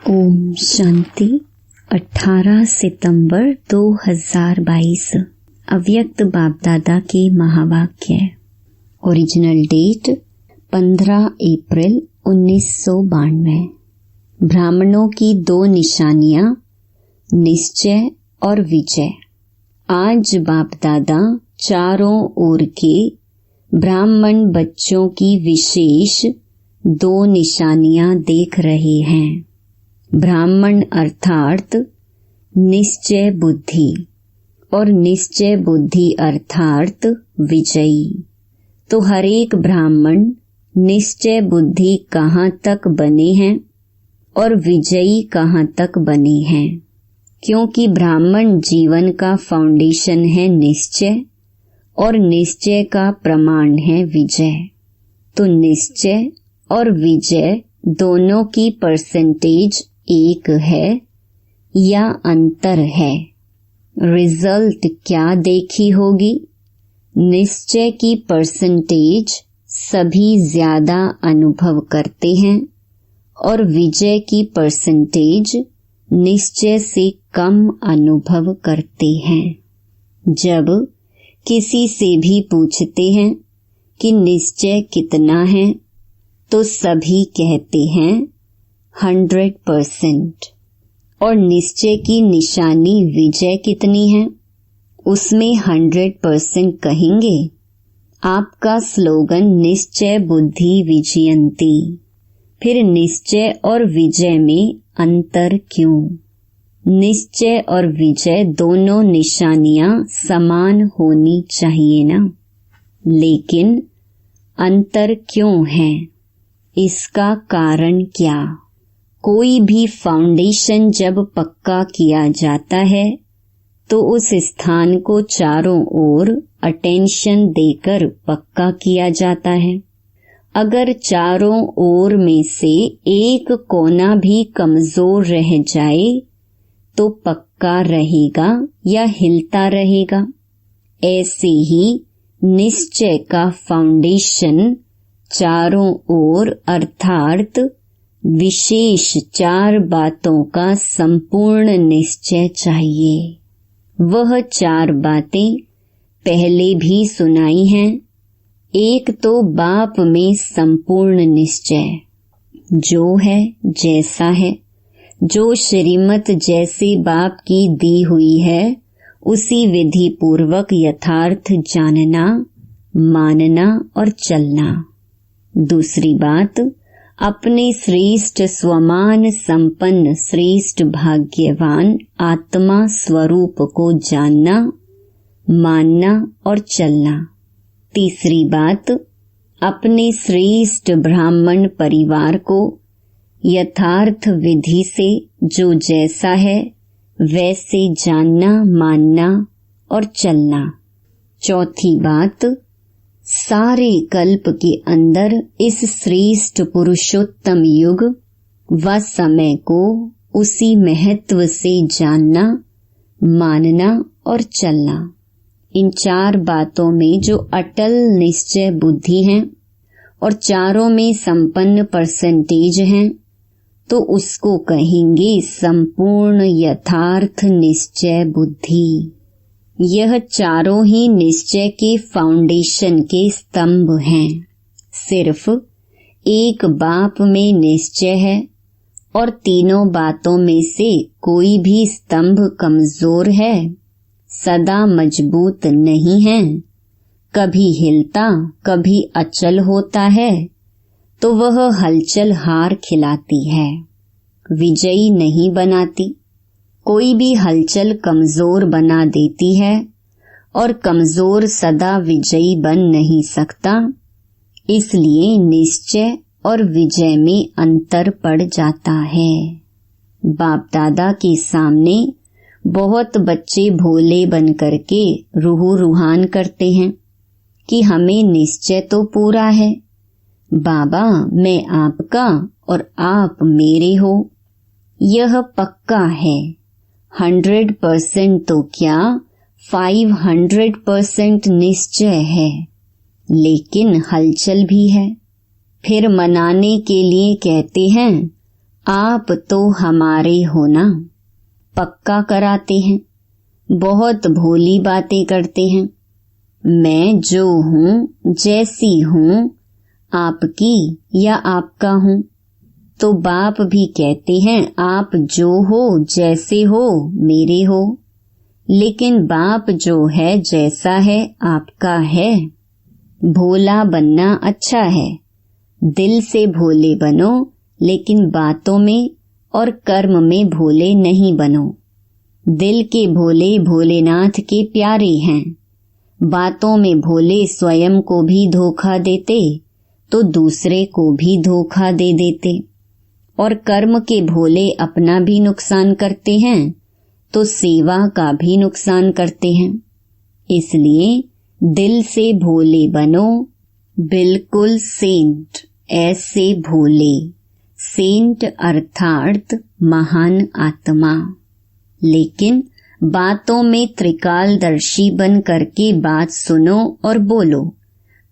ओम शांति। 18 सितंबर 2022 अव्यक्त बाप दादा के महावाक्य। ओरिजिनल डेट 15 अप्रैल 1992। ब्राह्मणों की दो निशानियां, निश्चय और विजय। आज बाप दादा चारों ओर के ब्राह्मण बच्चों की विशेष दो निशानियां देख रहे हैं। ब्राह्मण अर्थात निश्चय बुद्धि और निश्चय बुद्धि अर्थात विजयी। तो हर एक ब्राह्मण निश्चय बुद्धि कहाँ तक बने हैं और विजयी कहाँ तक बने हैं, क्योंकि ब्राह्मण जीवन का फाउंडेशन है निश्चय और निश्चय का प्रमाण है विजय। तो निश्चय और विजय दोनों की परसेंटेज एक है या अंतर है। रिजल्ट क्या देखी होगी? निश्चय की परसेंटेज सभी ज्यादा अनुभव करते हैं और विजय की परसेंटेज निश्चय से कम अनुभव करते हैं। जब किसी से भी पूछते हैं कि निश्चय कितना है, तो सभी कहते हैं 100%। और निश्चय की निशानी विजय कितनी है, उसमें 100% कहेंगे। आपका स्लोगन निश्चय बुद्धि विजयंती। फिर निश्चय और विजय में अंतर क्यों? निश्चय और विजय दोनों निशानियां समान होनी चाहिए ना, लेकिन अंतर क्यों है? इसका कारण क्या? कोई भी फाउंडेशन जब पक्का किया जाता है तो उस स्थान को चारों ओर अटेंशन देकर पक्का किया जाता है। अगर चारों ओर में से एक कोना भी कमजोर रह जाए तो पक्का रहेगा या हिलता रहेगा। ऐसे ही निश्चय का फाउंडेशन चारों ओर अर्थात विशेष 4 बातों का संपूर्ण निश्चय चाहिए। वह 4 बातें पहले भी सुनाई हैं। एक तो बाप में संपूर्ण निश्चय, जो है जैसा है, जो श्रीमत जैसे बाप की दी हुई है उसी विधि पूर्वक यथार्थ जानना, मानना और चलना। दूसरी बात, अपने श्रेष्ठ स्वमान संपन्न श्रेष्ठ भाग्यवान आत्मा स्वरूप को जानना, मानना और चलना। तीसरी बात, अपने श्रेष्ठ ब्राह्मण परिवार को यथार्थ विधि से जो जैसा है वैसे जानना, मानना और चलना। चौथी बात, सारे कल्प के अंदर इस श्रेष्ठ पुरुषोत्तम युग व समय को उसी महत्व से जानना, मानना और चलना। इन 4 बातों में जो अटल निश्चय बुद्धि है और चारों में संपन्न परसेंटेज है, तो उसको कहेंगे संपूर्ण यथार्थ निश्चय बुद्धि। यह चारों ही निश्चय के फाउंडेशन के स्तंभ हैं। सिर्फ एक बाप में निश्चय है और तीनों बातों में से कोई भी स्तंभ कमजोर है, सदा मजबूत नहीं है, कभी हिलता कभी अचल होता है, तो वह हलचल हार खिलाती है, विजयी नहीं बनाती। कोई भी हलचल कमजोर बना देती है और कमजोर सदा विजयी बन नहीं सकता। इसलिए निश्चय और विजय में अंतर पड़ जाता है। बाप दादा के सामने बहुत बच्चे भोले बन करके रूह रूहान करते हैं कि हमें निश्चय तो पूरा है, बाबा मैं आपका और आप मेरे हो। यह पक्का है। 100% तो क्या 500% निश्चय है, लेकिन हलचल भी है। फिर मनाने के लिए कहते हैं आप तो हमारे हो ना, पक्का कराते हैं, बहुत भोली बातें करते हैं। मैं जो हूँ, जैसी हूँ, आपकी या आपका हूँ। तो बाप भी कहते हैं आप जो हो, जैसे हो, मेरे हो। लेकिन बाप जो है, जैसा है, आपका है। भोला बनना अच्छा है, दिल से भोले बनो, लेकिन बातों में और कर्म में भोले नहीं बनो। दिल के भोले भोलेनाथ के प्यारे हैं, बातों में भोले स्वयं को भी धोखा देते तो दूसरे को भी धोखा दे देते, और कर्म के भोले अपना भी नुकसान करते हैं तो सेवा का भी नुकसान करते हैं। इसलिए दिल से भोले बनो, बिल्कुल सेंट, ऐसे भोले। सेंट अर्थात महान आत्मा। लेकिन बातों में त्रिकालदर्शी बन करके बात सुनो और बोलो।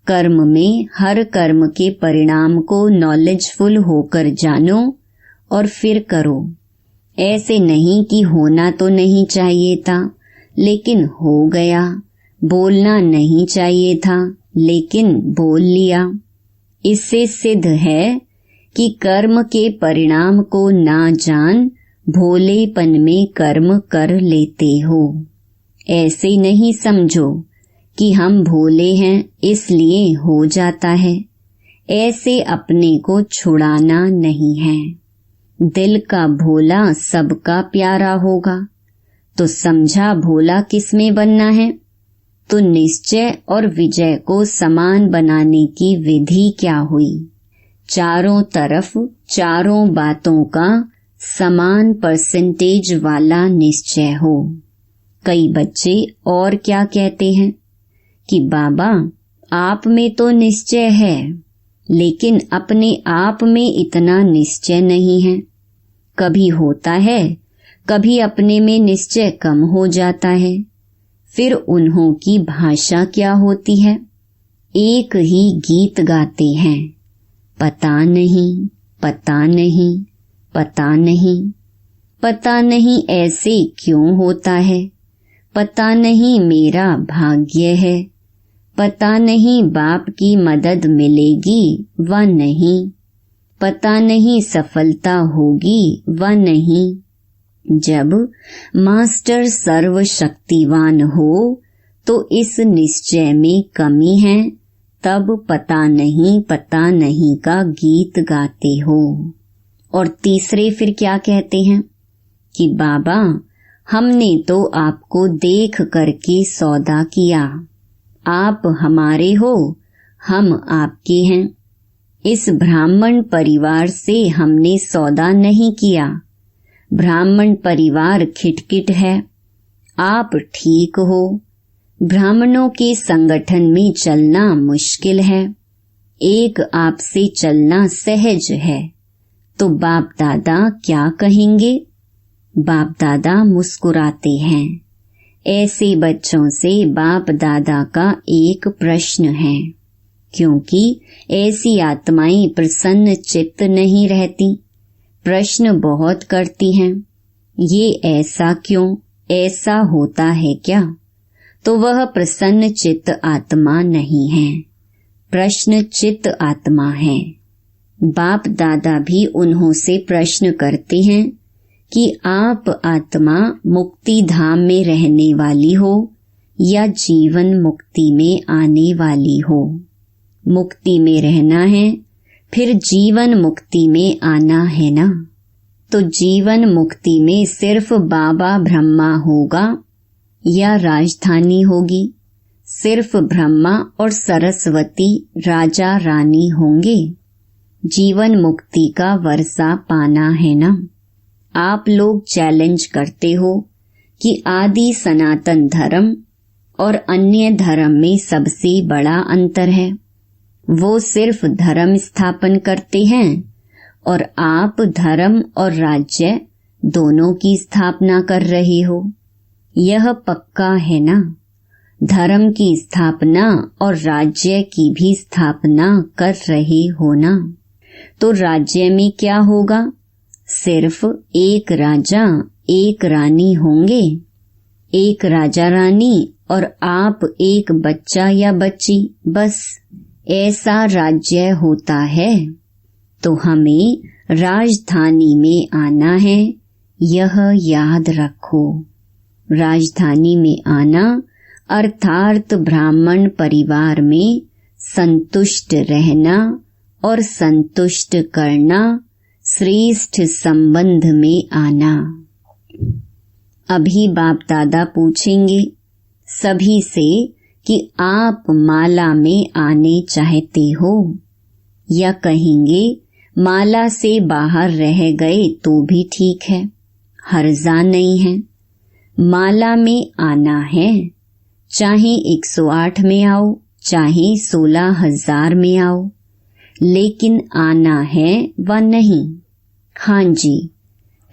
कर्म में हर कर्म के परिणाम को नॉलेजफुल होकर जानो और फिर करो। ऐसे नहीं कि होना तो नहीं चाहिए था लेकिन हो गया, बोलना नहीं चाहिए था लेकिन बोल लिया। इससे सिद्ध है कि कर्म के परिणाम को ना जान भोलेपन में कर्म कर लेते हो। ऐसे नहीं समझो कि हम भोले हैं इसलिए हो जाता है। ऐसे अपने को छुड़ाना नहीं है। दिल का भोला सबका प्यारा होगा। तो समझा भोला किसमें बनना है? तो निश्चय और विजय को समान बनाने की विधि क्या हुई? चारों तरफ चारों बातों का समान परसेंटेज वाला निश्चय हो। कई बच्चे और क्या कहते हैं कि बाबा आप में तो निश्चय है लेकिन अपने आप में इतना निश्चय नहीं है। कभी होता है, कभी अपने में निश्चय कम हो जाता है। फिर उन्हों की भाषा क्या होती है? एक ही गीत गाते हैं, पता नहीं, पता नहीं, पता नहीं, पता नहीं ऐसे क्यों होता है, पता नहीं मेरा भाग्य है, पता नहीं बाप की मदद मिलेगी व नहीं, पता नहीं सफलता होगी व नहीं। जब मास्टर सर्वशक्तिवान हो तो इस निश्चय में कमी है, तब पता नहीं का गीत गाते हो। और तीसरे फिर क्या कहते हैं कि बाबा हमने तो आपको देख करके सौदा किया, आप हमारे हो, हम आपके हैं। इस ब्राह्मण परिवार से हमने सौदा नहीं किया। ब्राह्मण परिवार खिटखिट है, आप ठीक हो। ब्राह्मणों के संगठन में चलना मुश्किल है, एक आपसे चलना सहज है। तो बाप दादा क्या कहेंगे? बाप दादा मुस्कुराते हैं। ऐसे बच्चों से बाप दादा का एक प्रश्न है, क्योंकि ऐसी आत्माएं प्रसन्न चित्त नहीं रहती, प्रश्न बहुत करती हैं। ये ऐसा क्यों, ऐसा होता है क्या? तो वह प्रसन्न चित्त आत्मा नहीं है, प्रश्न चित्त आत्मा है। बाप दादा भी उन्हों से प्रश्न करते हैं कि आप आत्मा मुक्ति धाम में रहने वाली हो या जीवन मुक्ति में आने वाली हो? मुक्ति में रहना है, फिर जीवन मुक्ति में आना है ना। तो जीवन मुक्ति में सिर्फ बाबा ब्रह्मा होगा या राजधानी होगी? सिर्फ ब्रह्मा और सरस्वती राजा रानी होंगे? जीवन मुक्ति का वर्षा पाना है ना। आप लोग चैलेंज करते हो कि आदि सनातन धर्म और अन्य धर्म में सबसे बड़ा अंतर है। वो सिर्फ धर्म स्थापन करते हैं और आप धर्म और राज्य दोनों की स्थापना कर रहे हो। यह पक्का है ना? धर्म की स्थापना और राज्य की भी स्थापना कर रहे हो ना। तो राज्य में क्या होगा? सिर्फ एक राजा एक रानी होंगे, एक राजा रानी और आप एक बच्चा या बच्ची, बस ऐसा राज्य होता है। तो हमें राजधानी में आना है, यह याद रखो। राजधानी में आना अर्थात ब्राह्मण परिवार में संतुष्ट रहना और संतुष्ट करना, श्रेष्ठ संबंध में आना। अभी बाप दादा पूछेंगे सभी से कि आप माला में आने चाहते हो, या कहेंगे माला से बाहर रह गए तो भी ठीक है, हर्जा नहीं है। माला में आना है, चाहे 108 में आओ चाहे 16,000 में आओ, लेकिन आना है व नहीं। हाँ जी,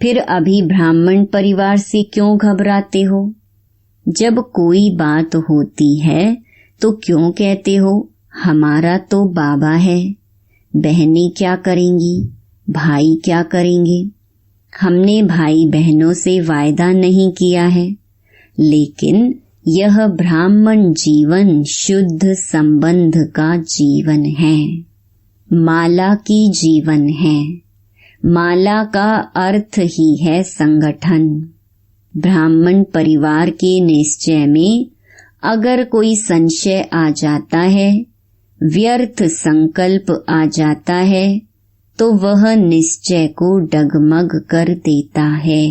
फिर अभी ब्राह्मण परिवार से क्यों घबराते हो? जब कोई बात होती है तो क्यों कहते हो हमारा तो बाबा है, बहनें क्या करेंगी, भाई क्या करेंगे? हमने भाई बहनों से वायदा नहीं किया है, लेकिन यह ब्राह्मण जीवन शुद्ध संबंध का जीवन है, माला की जीवन है। माला का अर्थ ही है संगठन। ब्राह्मण परिवार के निश्चय में अगर कोई संशय आ जाता है, व्यर्थ संकल्प आ जाता है, तो वह निश्चय को डगमग कर देता है,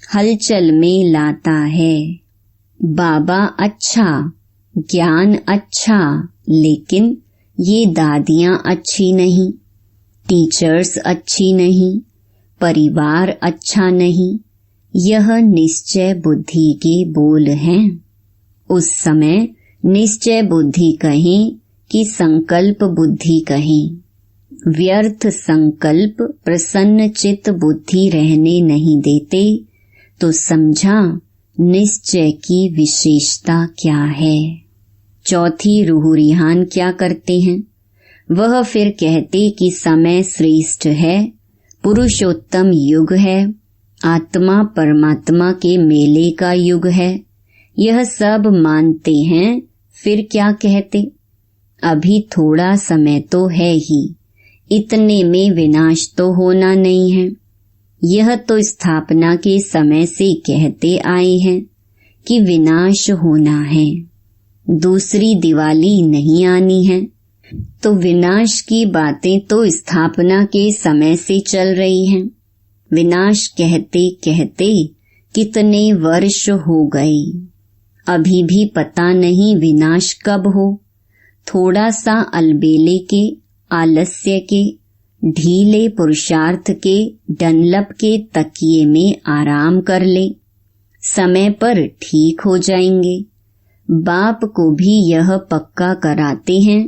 हलचल में लाता है। बाबा अच्छा, ज्ञान अच्छा, लेकिन ये दादियां अच्छी नहीं, टीचर्स अच्छी नहीं, परिवार अच्छा नहीं, यह निश्चय बुद्धि के बोल हैं। उस समय निश्चय बुद्धि कहें कि संकल्प बुद्धि कहें, व्यर्थ संकल्प प्रसन्न चित्त बुद्धि रहने नहीं देते, तो समझा निश्चय की विशेषता क्या है। चौथी रूह रिहान क्या करते हैं? वह फिर कहते कि समय श्रेष्ठ है, पुरुषोत्तम युग है, आत्मा परमात्मा के मेले का युग है, यह सब मानते हैं। फिर क्या कहते? अभी थोड़ा समय तो है ही, इतने में विनाश तो होना नहीं है। यह तो स्थापना के समय से कहते आए हैं कि विनाश होना है, दूसरी दिवाली नहीं आनी है। तो विनाश की बातें तो स्थापना के समय से चल रही हैं। विनाश कहते कहते कितने वर्ष हो गए, अभी भी पता नहीं विनाश कब हो। थोड़ा सा अलबेले के, आलस्य के, ढीले पुरुषार्थ के, डनलप के तकिए में आराम कर ले, समय पर ठीक हो जाएंगे। बाप को भी यह पक्का कराते हैं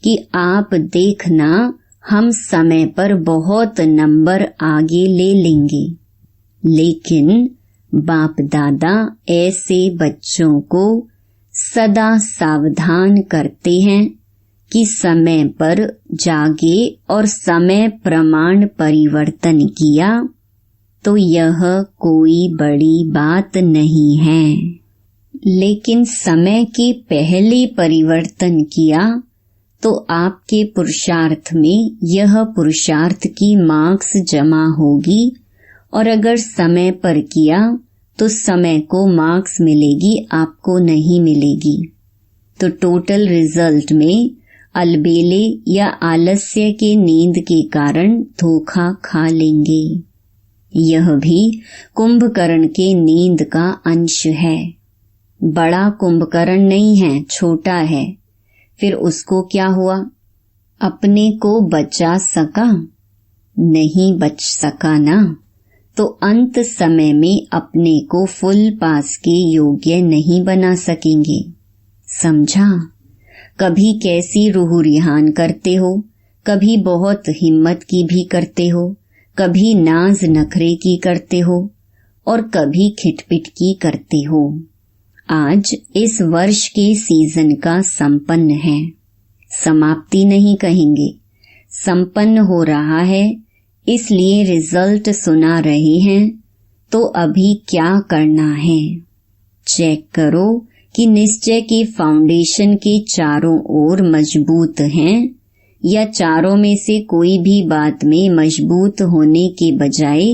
कि आप देखना हम समय पर बहुत नंबर आगे ले लेंगे। लेकिन बाप दादा ऐसे बच्चों को सदा सावधान करते हैं कि समय पर जागे और समय प्रमाण परिवर्तन किया तो यह कोई बड़ी बात नहीं है, लेकिन समय के पहले परिवर्तन किया तो आपके पुरुषार्थ में यह पुरुषार्थ की मार्क्स जमा होगी, और अगर समय पर किया तो समय को मार्क्स मिलेगी, आपको नहीं मिलेगी। तो टोटल रिजल्ट में अलबेले या आलस्य के नींद के कारण धोखा खा लेंगे। यह भी कुंभकर्ण के नींद का अंश है, बड़ा कुंभकर्ण नहीं है, छोटा है। फिर उसको क्या हुआ? अपने को बचा सका? नहीं बच सका ना, तो अंत समय में अपने को फुल पास के योग्य नहीं बना सकेंगे। समझा? कभी कैसी रूह रिहान करते हो, कभी बहुत हिम्मत की भी करते हो, कभी नाज नखरे की करते हो और कभी खिटपिट की करते हो। आज इस वर्ष के सीजन का संपन्न है, समाप्ति नहीं कहेंगे, संपन्न हो रहा है। इसलिए रिजल्ट सुना रहे हैं, तो अभी क्या करना है? चेक करो कि निश्चय के फाउंडेशन के चारों ओर मजबूत हैं या चारों में से कोई भी बात में मजबूत होने के बजाय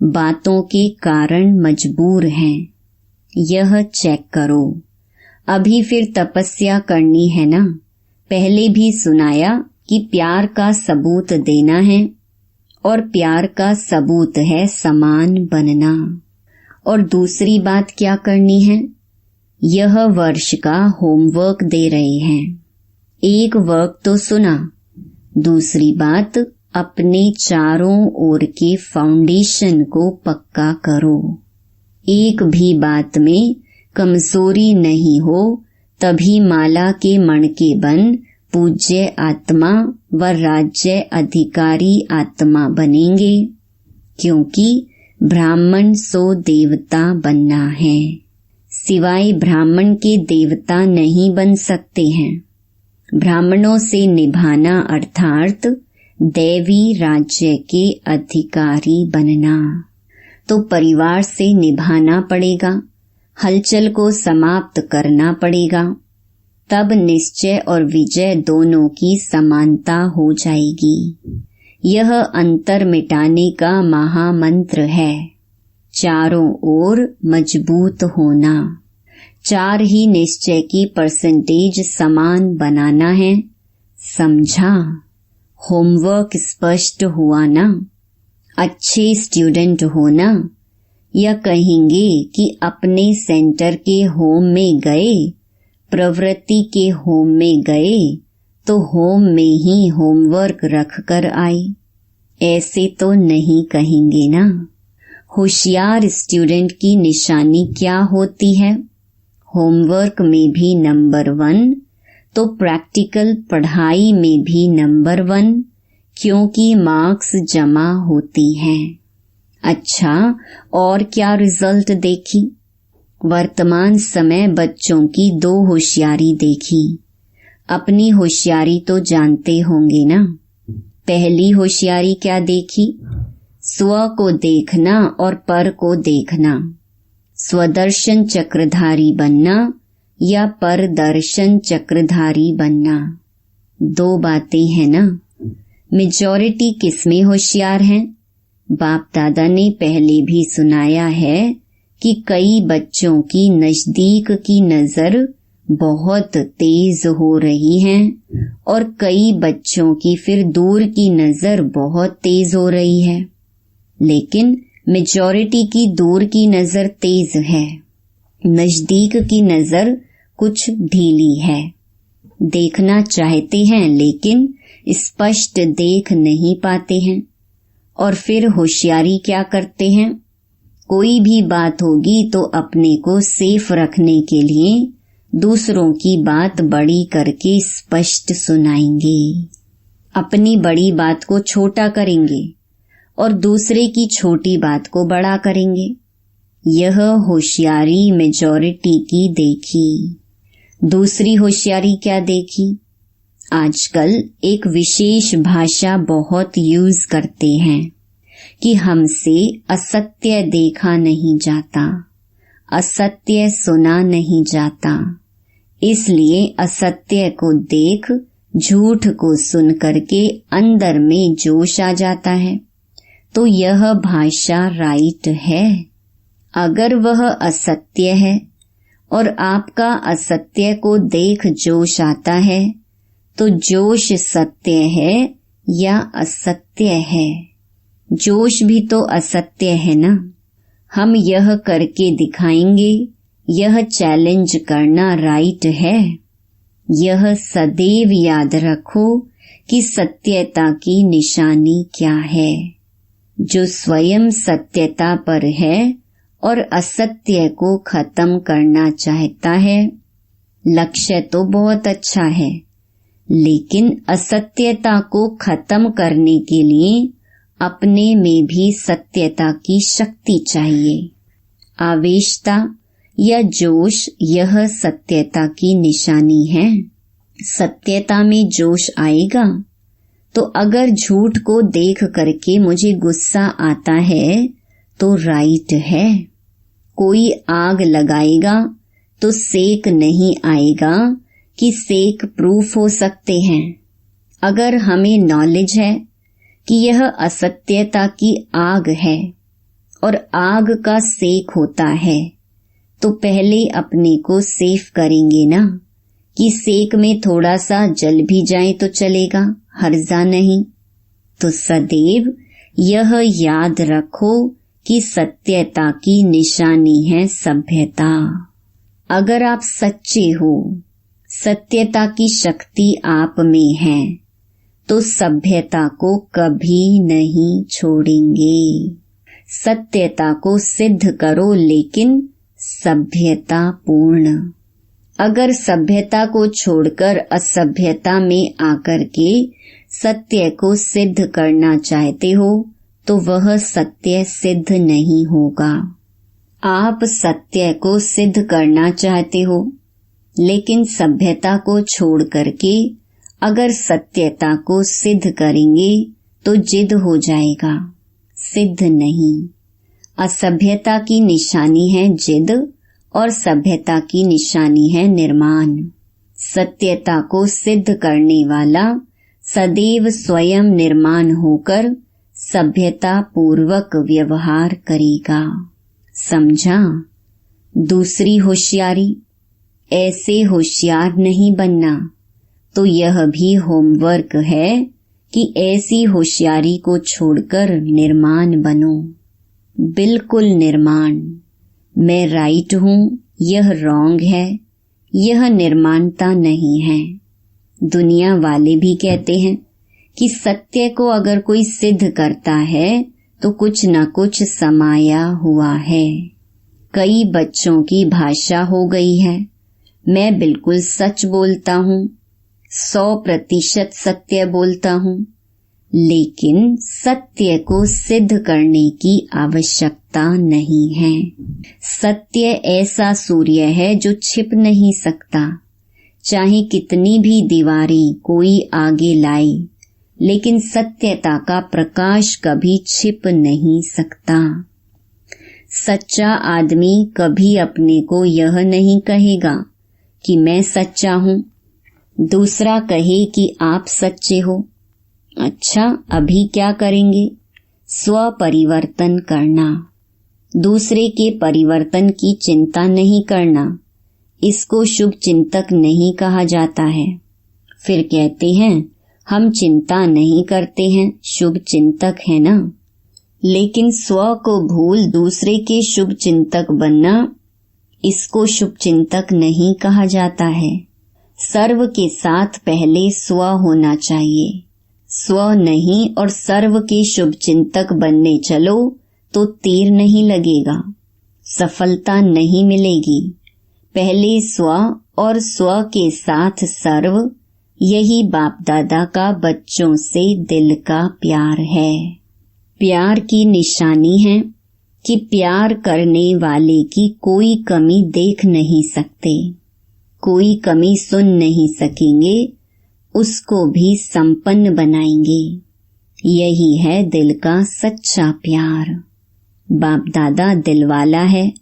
बातों के कारण मजबूर हैं। यह चेक करो। अभी फिर तपस्या करनी है ना। पहले भी सुनाया कि प्यार का सबूत देना है और प्यार का सबूत है समान बनना। और दूसरी बात क्या करनी है? यह वर्ष का होमवर्क दे रहे हैं। एक वर्क तो सुना, दूसरी बात अपने चारों ओर के फाउंडेशन को पक्का करो। एक भी बात में कमजोरी नहीं हो, तभी माला के मणके बन पूज्य आत्मा व राज्य अधिकारी आत्मा बनेंगे, क्योंकि ब्राह्मण सो देवता बनना है। सिवाय ब्राह्मण के देवता नहीं बन सकते हैं। ब्राह्मणों से निभाना अर्थात दैवी राज्य के अधिकारी बनना। तो परिवार से निभाना पड़ेगा, हलचल को समाप्त करना पड़ेगा, तब निश्चय और विजय दोनों की समानता हो जाएगी। यह अंतर मिटाने का महामंत्र है। चारों ओर मजबूत होना। 4 ही निश्चय की परसेंटेज समान बनाना है। समझा? होमवर्क स्पष्ट हुआ ना? अच्छे स्टूडेंट होना, या कहेंगे कि अपने सेंटर के होम में गए, प्रवृत्ति के होम में गए, तो होम में ही होमवर्क रख कर आए। ऐसे तो नहीं कहेंगे ना। होशियार स्टूडेंट की निशानी क्या होती है? होमवर्क में भी नंबर 1, तो प्रैक्टिकल पढ़ाई में भी नंबर 1, क्योंकि मार्क्स जमा होती हैं। अच्छा, और क्या रिजल्ट देखी? वर्तमान समय बच्चों की 2 होशियारी देखी। अपनी होशियारी तो जानते होंगे ना। पहली होशियारी क्या देखी? स्व को देखना और पर को देखना। स्वदर्शन चक्रधारी बनना या परदर्शन चक्रधारी बनना। 2 बातें हैं ना। मेजॉरिटी किसमें होशियार हैं? बाप दादा ने पहले भी सुनाया है कि कई बच्चों की नजदीक की नजर बहुत तेज हो रही है और कई बच्चों की फिर दूर की नजर बहुत तेज हो रही है। लेकिन मेजॉरिटी की दूर की नजर तेज है, नजदीक की नजर कुछ ढीली है। देखना चाहते हैं लेकिन स्पष्ट देख नहीं पाते हैं। और फिर होशियारी क्या करते हैं? कोई भी बात होगी तो अपने को सेफ रखने के लिए दूसरों की बात बड़ी करके स्पष्ट सुनाएंगे। अपनी बड़ी बात को छोटा करेंगे और दूसरे की छोटी बात को बड़ा करेंगे। यह होशियारी मेजॉरिटी की देखी। दूसरी होशियारी क्या देखी? आजकल एक विशेष भाषा बहुत यूज करते हैं कि हमसे असत्य देखा नहीं जाता, असत्य सुना नहीं जाता, इसलिए असत्य को देख झूठ को सुन करके अंदर में जोश आ जाता है। तो यह भाषा राइट है। अगर वह असत्य है और आपका असत्य को देख जोश आता है, तो जोश सत्य है या असत्य है? जोश भी तो असत्य है ना। हम यह करके दिखाएंगे, यह चैलेंज करना राइट है। यह सदैव याद रखो कि सत्यता की निशानी क्या है। जो स्वयं सत्यता पर है और असत्य को खत्म करना चाहता है, लक्ष्य तो बहुत अच्छा है, लेकिन असत्यता को खत्म करने के लिए अपने में भी सत्यता की शक्ति चाहिए। आवेशता या जोश यह सत्यता की निशानी है। सत्यता में जोश आएगा तो अगर झूठ को देख करके मुझे गुस्सा आता है तो राइट है। कोई आग लगाएगा तो सेक नहीं आएगा कि सेक प्रूफ हो सकते हैं। अगर हमें नॉलेज है कि यह असत्यता की आग है और आग का सेक होता है, तो पहले अपने को सेफ करेंगे ना कि सेक में थोड़ा सा जल भी जाए तो चलेगा, हर्जा नहीं। तो सदैव यह याद रखो कि सत्यता की निशानी है सभ्यता। अगर आप सच्चे हो, सत्यता की शक्ति आप में है, तो सभ्यता को कभी नहीं छोड़ेंगे। सत्यता को सिद्ध करो, लेकिन सभ्यता पूर्ण। अगर सभ्यता को छोड़कर असभ्यता में आकर के सत्य को सिद्ध करना चाहते हो तो वह सत्य सिद्ध नहीं होगा। आप सत्य को सिद्ध करना चाहते हो, लेकिन सभ्यता को छोड़ करके अगर सत्यता को सिद्ध करेंगे तो जिद हो जाएगा, सिद्ध नहीं। असभ्यता की निशानी है जिद और सभ्यता की निशानी है निर्माण। सत्यता को सिद्ध करने वाला सदैव स्वयं निर्माण होकर सभ्यता पूर्वक व्यवहार करेगा। समझा? दूसरी होशियारी, ऐसे होशियार नहीं बनना। तो यह भी होमवर्क है कि ऐसी होशियारी को छोड़कर निर्माण बनो। बिल्कुल निर्माण। मैं राइट हूँ, यह रॉन्ग है, यह निर्माणता नहीं है। दुनिया वाले भी कहते हैं कि सत्य को अगर कोई सिद्ध करता है तो कुछ न कुछ समाया हुआ है। कई बच्चों की भाषा हो गई है, मैं बिल्कुल सच बोलता हूँ, 100% सत्य बोलता हूँ। लेकिन सत्य को सिद्ध करने की आवश्यकता नहीं है। सत्य ऐसा सूर्य है जो छिप नहीं सकता। चाहे कितनी भी दीवारें कोई आगे लाए, लेकिन सत्यता का प्रकाश कभी छिप नहीं सकता। सच्चा आदमी कभी अपने को यह नहीं कहेगा कि मैं सच्चा हूँ, दूसरा कहे कि आप सच्चे हो। अच्छा, अभी क्या करेंगे? स्व परिवर्तन करना, दूसरे के परिवर्तन की चिंता नहीं करना। इसको शुभ चिंतक नहीं कहा जाता है। फिर कहते हैं हम चिंता नहीं करते हैं, शुभ चिंतक है ना। लेकिन स्व को भूल दूसरे के शुभ चिंतक बनना, इसको शुभ चिंतक नहीं कहा जाता है। सर्व के साथ पहले स्व होना चाहिए। स्व नहीं और सर्व के शुभ चिंतक बनने चलो तो तीर नहीं लगेगा, सफलता नहीं मिलेगी। पहले स्व और स्व के साथ सर्व, यही बाप दादा का बच्चों से दिल का प्यार है। प्यार की निशानी है कि प्यार करने वाले की कोई कमी देख नहीं सकते, कोई कमी सुन नहीं सकेंगे, उसको भी संपन्न बनाएंगे। यही है दिल का सच्चा प्यार। बाप दादा दिलवाला है,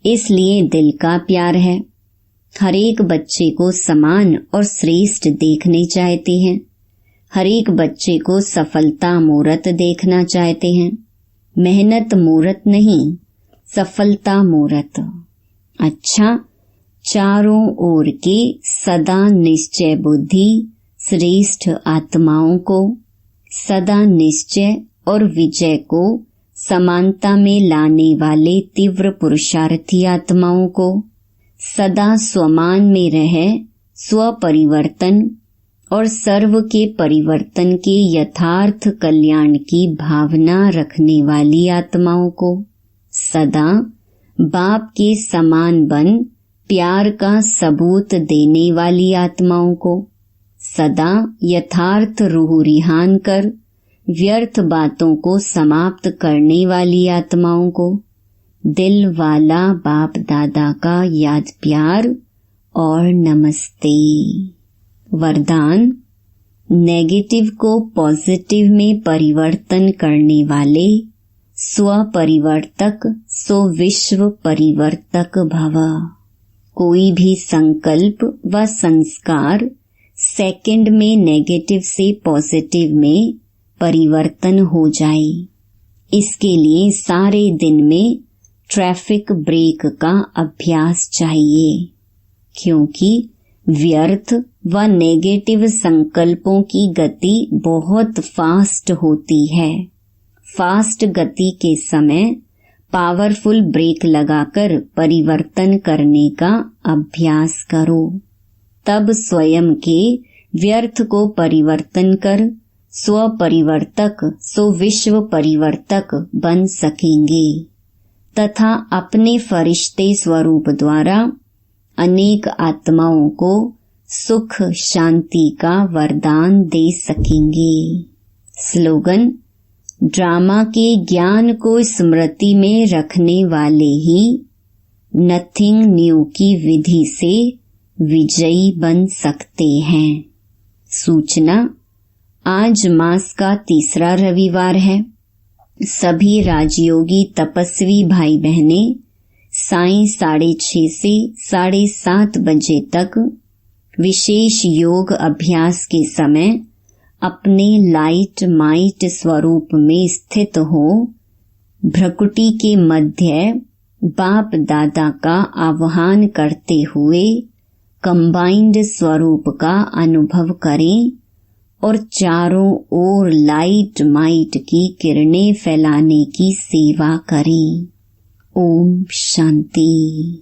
इसलिए दिल का प्यार है। हर एक बच्चे को समान और श्रेष्ठ देखने चाहते हैं। हर एक बच्चे को सफलता मूर्त देखना चाहते हैं। मेहनत मूर्त नहीं, सफलता मूर्त। अच्छा, चारों ओर के सदा निश्चय बुद्धि श्रेष्ठ आत्माओं को, सदा निश्चय और विजय को समानता में लाने वाले तीव्र पुरुषार्थी आत्माओं को, सदा स्वमान में रहे स्व परिवर्तन और सर्व के परिवर्तन के यथार्थ कल्याण की भावना रखने वाली आत्माओं को, सदा बाप के समान बन प्यार का सबूत देने वाली आत्माओं को, सदा यथार्थ रूह रिहान कर व्यर्थ बातों को समाप्त करने वाली आत्माओं को, दिल वाला बाप दादा का याद प्यार और नमस्ते। वरदान, नेगेटिव को पॉजिटिव में परिवर्तन करने वाले स्व परिवर्तक सो विश्व परिवर्तक भव। कोई भी संकल्प व संस्कार सेकंड में नेगेटिव से पॉजिटिव में परिवर्तन हो जाए, इसके लिए सारे दिन में ट्रैफिक ब्रेक का अभ्यास चाहिए, क्योंकि व्यर्थ व नेगेटिव संकल्पों की गति बहुत फास्ट होती है। फास्ट गति के समय पावरफुल ब्रेक लगाकर परिवर्तन करने का अभ्यास करो, तब स्वयं के व्यर्थ को परिवर्तन कर स्व परिवर्तक सो विश्व परिवर्तक बन सकेंगे तथा अपने फरिश्ते स्वरूप द्वारा अनेक आत्माओं को सुख शांति का वरदान दे सकेंगे। स्लोगन: ड्रामा के ज्ञान को स्मृति में रखने वाले ही नथिंग न्यू की विधि से विजयी बन सकते हैं। सूचना: आज मास का तीसरा रविवार है। सभी राजयोगी तपस्वी भाई बहने सायं 6:30 से 7:30 बजे तक विशेष योग अभ्यास के समय अपने लाइट माइट स्वरूप में स्थित हो भ्रकुटी के मध्य बाप दादा का आह्वान करते हुए कंबाइंड स्वरूप का अनुभव करें और चारों ओर लाइट माइट की किरणें फैलाने की सेवा करें। ओम शांति।